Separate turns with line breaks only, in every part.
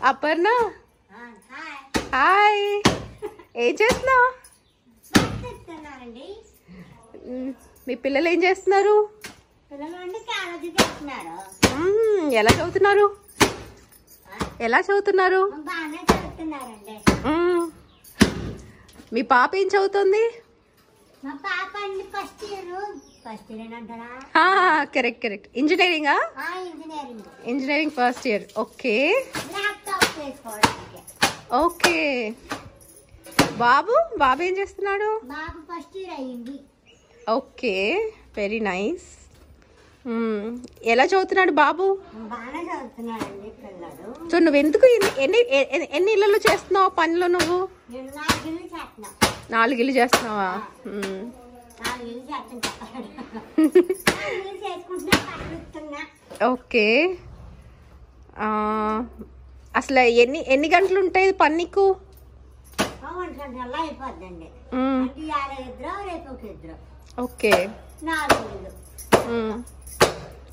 Aparna hi, ఏం చేస్తున్నావు? మీ పిల్లలు ఏం చేస్తున్నారు? ఎలా చదువుతున్నారు? ఎలా చదువుతున్నారు? మీ పాప ఏం చదువుతుంది? Correct correct. ఇంజనీరింగా? Engineering first year. Okay okay. బాబు బాబు ఏం చేస్తున్నాడు? Okay, very nice. ఎలా చదువుతున్నాడు బాబు? సో నువ్వు ఎందుకు ఎన్ని ఇళ్ళలో చేస్తున్నావు పనులు? నువ్వు 4 ఇల్లు చేస్తున్నావా? ఓకే. అసలు ఎన్ని గంటలు ఉంటాయి పని నీకు? ఓకే.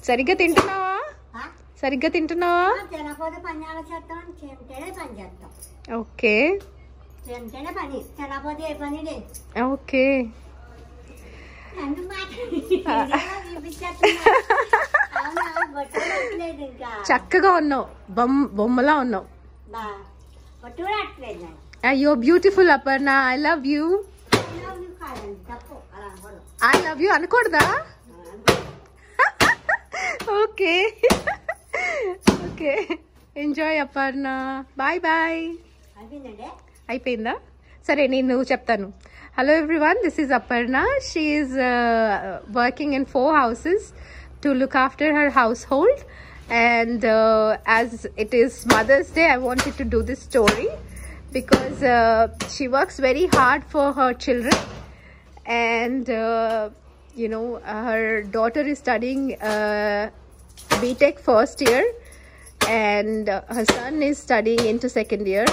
సరిగ్గా తింటున్నావా? సరిగ్గా తింటున్నావా? Okay okay. చక్కగా ఉన్నావు, బొమ్మలా ఉన్నావు. అయ్యో beautiful Aparna, I love you. I love you అనకూడదా? Okay okay. Enjoy Aparna. Bye bye. అయిపోయిందా? సరే నేను చెప్తాను. Hello everyone, this is Aparna. She is working in 4 houses to look after her household, and as it is Mother's Day, I wanted to do this story because she works very hard for her children, and you know, her daughter is studying BTech first year, and her son is studying into second year,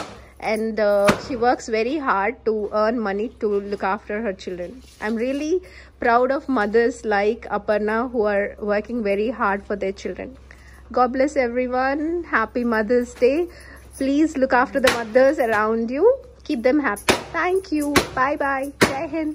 and she works very hard to earn money to look after her children. I'm really proud of mothers like Aparna who are working very hard for their children. God bless everyone. Happy Mother's Day. Please look after the mothers around you. Keep them happy. Thank you. Bye bye. Jai Hind.